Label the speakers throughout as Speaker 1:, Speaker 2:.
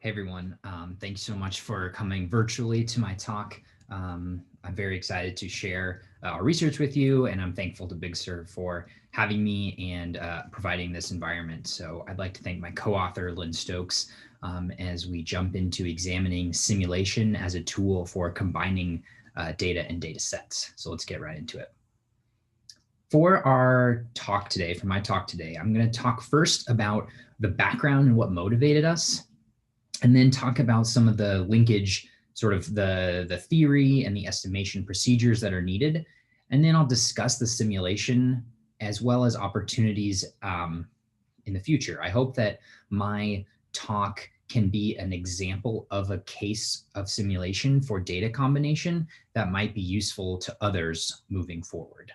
Speaker 1: Hey everyone, thanks so much for coming virtually to my talk. I'm very excited to share our research with you, and I'm thankful to BigSurv for having me and providing this environment. So I'd like to thank my co-author, Lynn Stokes, as we jump into examining simulation as a tool for combining data and data sets. So let's get right into it. For our talk today, for my talk today, I'm going to talk first about the background and what motivated us, and then talk about some of the linkage, sort of the theory and the estimation procedures that are needed. And then I'll discuss the simulation as well as opportunities in the future. I hope that my talk can be an example of a case of simulation for data combination that might be useful to others moving forward.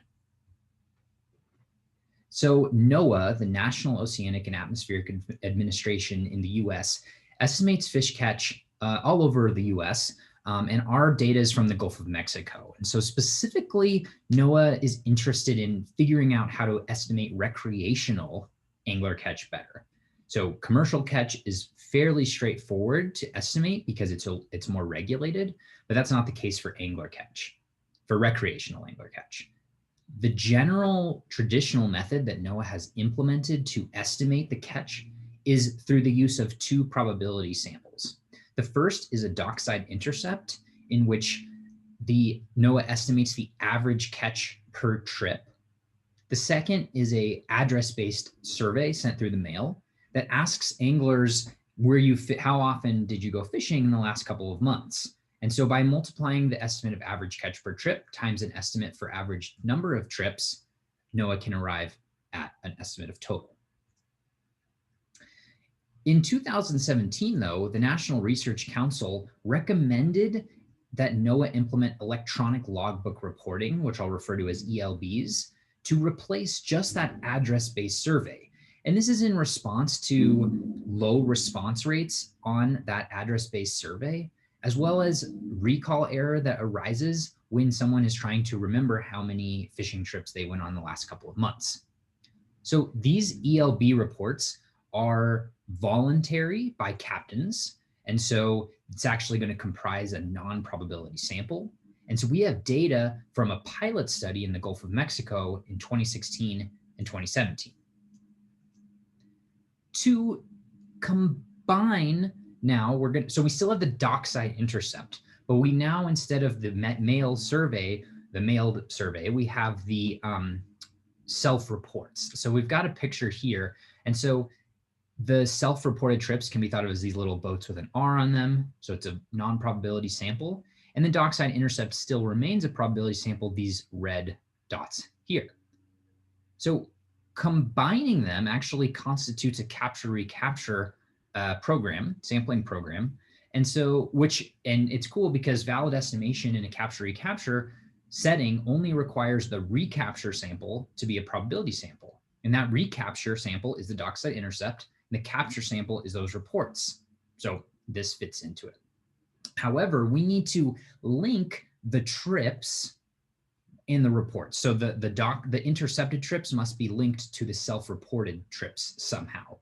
Speaker 1: So NOAA, the National Oceanic and Atmospheric Administration in the US, estimates fish catch all over the US, and our data is from the Gulf of Mexico. And so specifically, NOAA is interested in figuring out how to estimate recreational angler catch better. So commercial catch is fairly straightforward to estimate because it's more regulated, but that's not the case for angler catch, for recreational angler catch. The general traditional method that NOAA has implemented to estimate the catch is through the use of two probability samples. The first is a dockside intercept, in which the NOAA estimates the average catch per trip. The second is a address-based survey sent through the mail that asks anglers how often did you go fishing in the last couple of months. And so by multiplying the estimate of average catch per trip times an estimate for average number of trips, NOAA can arrive at an estimate of total. In 2017, though, the National Research Council recommended that NOAA implement electronic logbook reporting, which I'll refer to as ELBs, to replace just that address-based survey. And this is in response to low response rates on that address-based survey, as well as recall error that arises when someone is trying to remember how many fishing trips they went on the last couple of months. So these ELB reports are voluntary by captains. And so it's actually going to comprise a non-probability sample. And so we have data from a pilot study in the Gulf of Mexico in 2016 and 2017. To combine now, so we still have the dockside intercept, but we now, instead of the mailed survey, we have the self-reports. So we've got a picture here. And so the self-reported trips can be thought of as these little boats with an R on them. So it's a non-probability sample. And the dockside intercept still remains a probability sample, these red dots here. So combining them actually constitutes a capture-recapture program, sampling program. And so, and it's cool because valid estimation in a capture-recapture setting only requires the recapture sample to be a probability sample. And that recapture sample is the dockside intercept, and the capture sample is those reports. So this fits into it. However, we need to link the trips in the reports. So the intercepted trips must be linked to the self-reported trips somehow.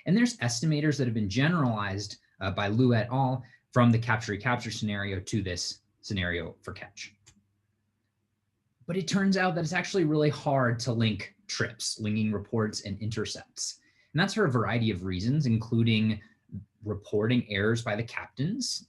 Speaker 1: And there's estimators that have been generalized by Liu et al. From the capture-recapture scenario to this scenario for catch. But it turns out that it's actually really hard to link trips, linking reports and intercepts. And that's for a variety of reasons, including reporting errors by the captains.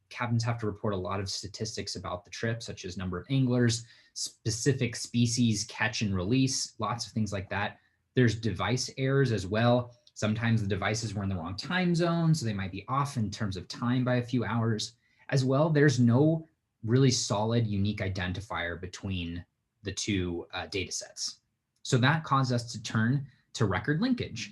Speaker 1: Captains have to report a lot of statistics about the trip, such as number of anglers, specific species, catch and release, lots of things like that. There's device errors as well. Sometimes the devices were in the wrong time zone, so they might be off in terms of time by a few hours. As well, there's no really solid unique identifier between the two data sets. So that caused us to turn to record linkage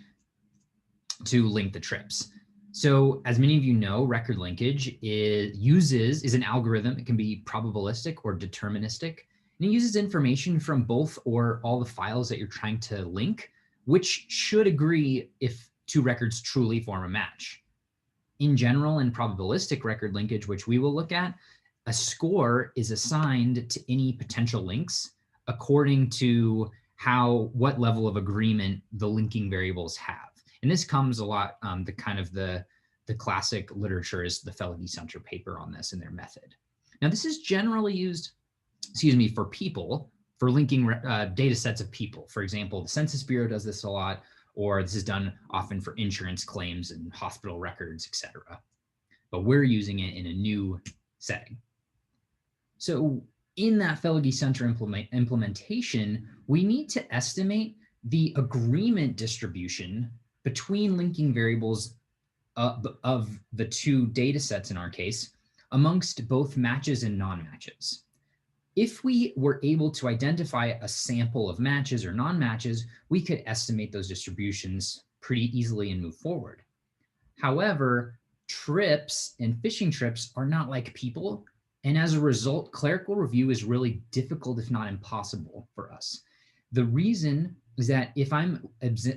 Speaker 1: to link the trips. So as many of you know, record linkage is an algorithm. It can be probabilistic or deterministic. And it uses information from both or all the files that you're trying to link, which should agree if two records truly form a match. In general, in probabilistic record linkage, which we will look at, a score is assigned to any potential links according to what level of agreement the linking variables have. And this comes a lot, the the classic literature is the Felge-Center paper on this and their method. Now, this is generally used, for people, for linking data sets of people. For example, the Census Bureau does this a lot, or this is done often for insurance claims and hospital records, etc. But we're using it in a new setting. So in that Felge-Center implementation, we need to estimate the agreement distribution between linking variables of the two data sets in our case amongst both matches and non-matches. If we were able to identify a sample of matches or non-matches, we could estimate those distributions pretty easily and move forward. However, trips and fishing trips are not like people, and as a result, clerical review is really difficult, if not impossible, for us. The reason is that if I'm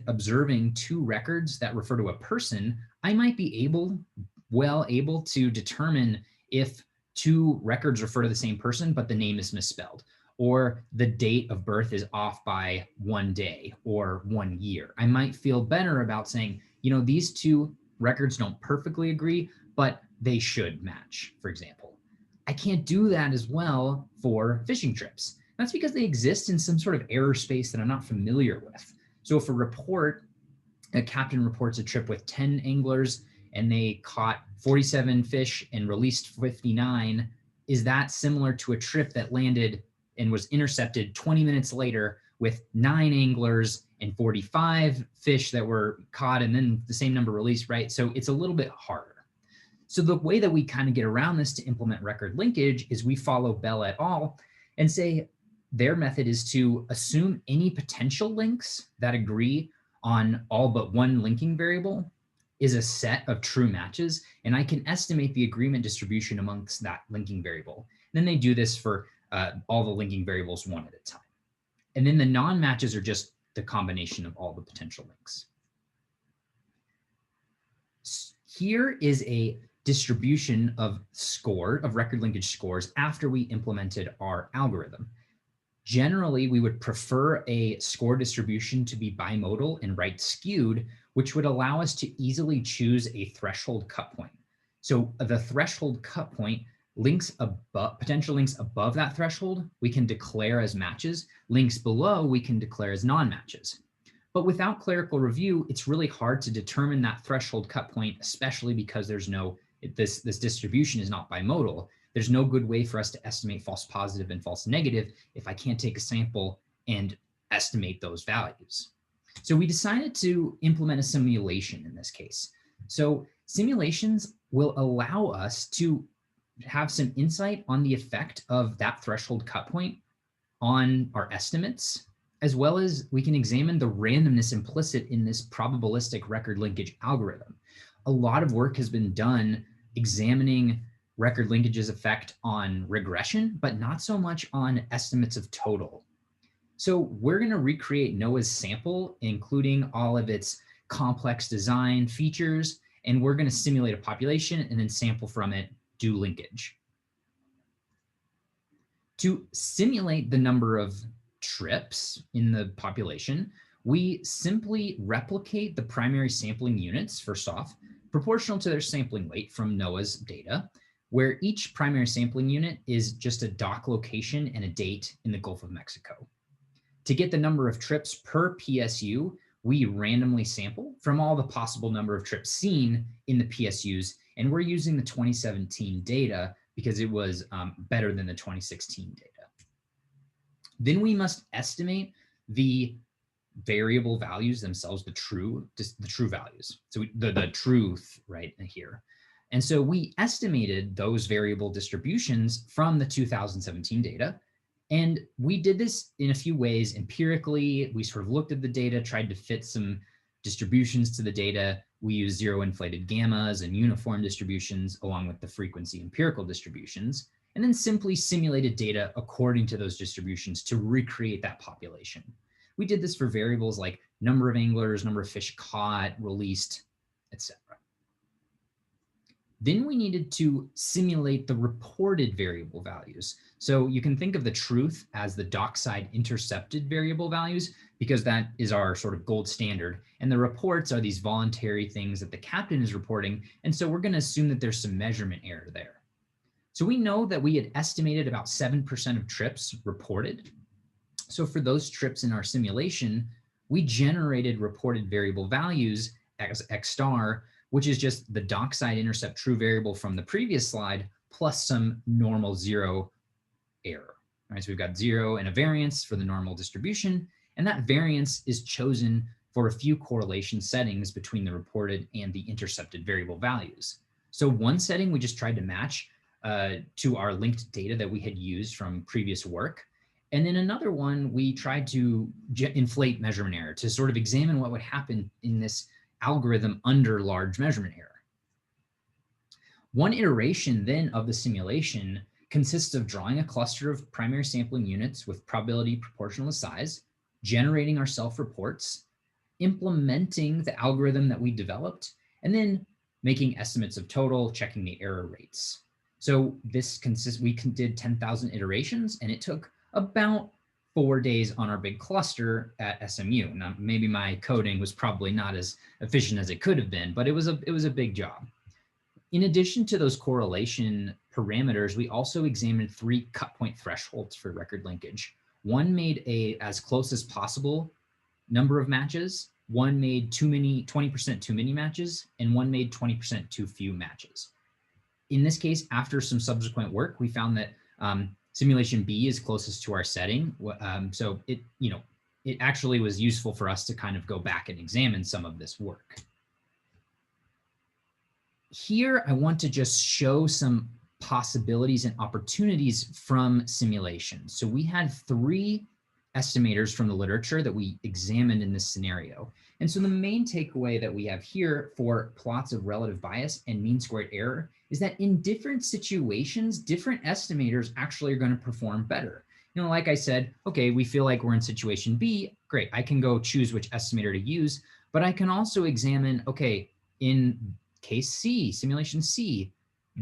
Speaker 1: observing two records that refer to a person, I might be well able to determine if two records refer to the same person, but the name is misspelled, or the date of birth is off by 1 day or 1 year. I might feel better about saying, these two records don't perfectly agree, but they should match, for example. I can't do that as well for fishing trips. That's because they exist in some sort of error space that I'm not familiar with. So if a captain reports a trip with 10 anglers and they caught 47 fish and released 59, is that similar to a trip that landed and was intercepted 20 minutes later with 9 anglers and 45 fish that were caught and then the same number released, right? So it's a little bit harder. So the way that we kind of get around this to implement record linkage is we follow Bell et al. And say their method is to assume any potential links that agree on all but one linking variable is a set of true matches, and I can estimate the agreement distribution amongst that linking variable. And then they do this for all the linking variables one at a time. And then the non-matches are just the combination of all the potential links. Here is a distribution of record linkage scores after we implemented our algorithm. Generally, we would prefer a score distribution to be bimodal and right skewed, which would allow us to easily choose a threshold cut point. So the threshold cut point, potential links above that threshold, we can declare as matches. Links below, we can declare as non-matches. But without clerical review, it's really hard to determine that threshold cut point, especially because there's this distribution is not bimodal. There's no good way for us to estimate false positive and false negative if I can't take a sample and estimate those values. So we decided to implement a simulation in this case. So simulations will allow us to have some insight on the effect of that threshold cut point on our estimates, as well as we can examine the randomness implicit in this probabilistic record linkage algorithm. A lot of work has been done examining record linkage's effect on regression, but not so much on estimates of total. So we're going to recreate NOAA's sample, including all of its complex design features, and we're going to simulate a population and then sample from it, do linkage. To simulate the number of trips in the population, we simply replicate the primary sampling units, first off, proportional to their sampling weight from NOAA's data, where each primary sampling unit is just a dock location and a date in the Gulf of Mexico. To get the number of trips per PSU, we randomly sample from all the possible number of trips seen in the PSUs, and we're using the 2017 data because it was better than the 2016 data. Then we must estimate the variable values themselves, the true values. So the truth right here. And so we estimated those variable distributions from the 2017 data. And we did this in a few ways empirically. We sort of looked at the data, tried to fit some distributions to the data. We used zero inflated gammas and uniform distributions along with the frequency empirical distributions, and then simply simulated data according to those distributions to recreate that population. We did this for variables like number of anglers, number of fish caught, released, etc. Then we needed to simulate the reported variable values. So you can think of the truth as the dockside intercepted variable values, because that is our sort of gold standard. And the reports are these voluntary things that the captain is reporting. And so we're going to assume that there's some measurement error there. So we know that we had estimated about 7% of trips reported. So for those trips in our simulation, we generated reported variable values as X star, which is just the dockside intercept true variable from the previous slide plus some normal zero error. All right, so we've got 0 and a variance for the normal distribution, and that variance is chosen for a few correlation settings between the reported and the intercepted variable values. So one setting we just tried to match to our linked data that we had used from previous work. And then another one, we tried to inflate measurement error to sort of examine what would happen in this algorithm under large measurement error. One iteration then of the simulation consists of drawing a cluster of primary sampling units with probability proportional to size, generating our self-reports, implementing the algorithm that we developed, and then making estimates of total, checking the error rates. So this consists, we did 10,000 iterations, and it took about 4 days on our big cluster at SMU. Now, maybe my coding was probably not as efficient as it could have been, but it was a big job. In addition to those correlation parameters, we also examined 3 cut point thresholds for record linkage. One made a as close as possible number of matches, one made 20% too many matches, and one made 20% too few matches. In this case, after some subsequent work, we found that simulation B is closest to our setting. So it actually was useful for us to kind of go back and examine some of this work. Here, I want to just show some possibilities and opportunities from simulation. So we had 3 estimators from the literature that we examined in this scenario. And so the main takeaway that we have here for plots of relative bias and mean squared error is that in different situations, different estimators actually are going to perform better. You know, like I said, okay, we feel like we're in situation B, great, I can go choose which estimator to use, but I can also examine, okay, in case C, simulation C,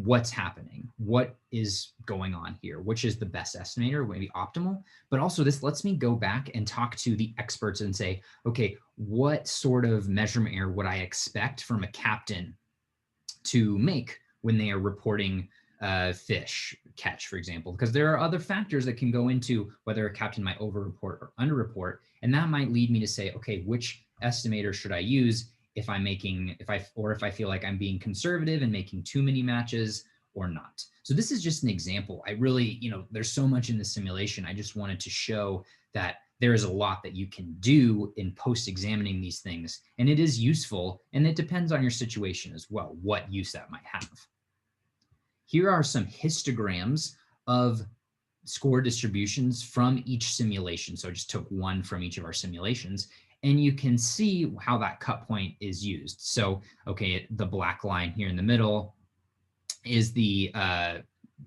Speaker 1: what's happening? What is going on here? Which is the best estimator, maybe optimal? But also this lets me go back and talk to the experts and say, okay, what sort of measurement error would I expect from a captain to make when they are reporting fish catch, for example? Because there are other factors that can go into whether a captain might overreport or underreport. And that might lead me to say, okay, which estimator should I use if I feel like I'm being conservative and making too many matches or not. So this is just an example. I really, there's so much in the simulation. I just wanted to show that there is a lot that you can do in post-examining these things, and it is useful, and it depends on your situation as well, what use that might have. Here are some histograms of score distributions from each simulation. So I just took one from each of our simulations, and you can see how that cut point is used. So, okay, the black line here in the middle is the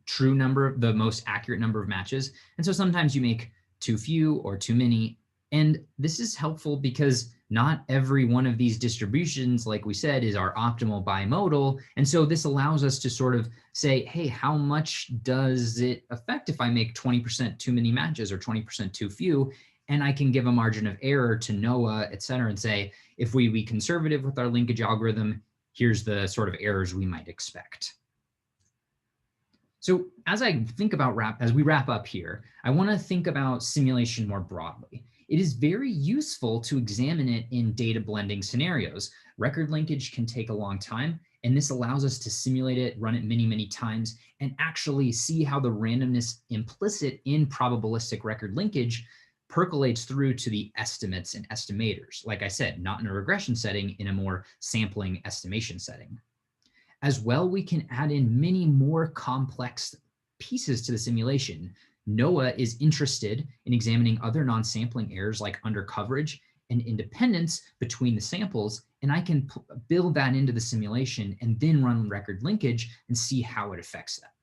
Speaker 1: true number, the most accurate number of matches. And so sometimes you make too few or too many. And this is helpful because not every one of these distributions, like we said, is our optimal bimodal. And so this allows us to sort of say, hey, how much does it affect if I make 20% too many matches or 20% too few? And I can give a margin of error to NOAA, et cetera, and say, if we be conservative with our linkage algorithm, here's the sort of errors we might expect. So as I think about as we wrap up here, I want to think about simulation more broadly. It is very useful to examine it in data blending scenarios. Record linkage can take a long time, and this allows us to simulate it, run it many, many times, and actually see how the randomness implicit in probabilistic record linkage percolates through to the estimates and estimators. Like I said, not in a regression setting, in a more sampling estimation setting. As well, we can add in many more complex pieces to the simulation. NOAA is interested in examining other non-sampling errors like undercoverage and independence between the samples, and I can build that into the simulation and then run record linkage and see how it affects that.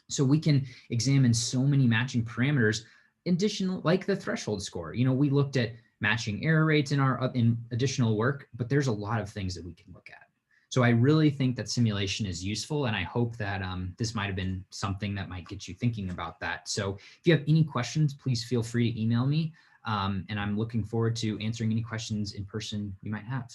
Speaker 1: So we can examine so many matching parameters, additional, like the threshold score. We looked at matching error rates in additional work, but there's a lot of things that we can look at. So I really think that simulation is useful, and I hope that this might have been something that might get you thinking about that. So if you have any questions, please feel free to email me, and I'm looking forward to answering any questions in person you might have.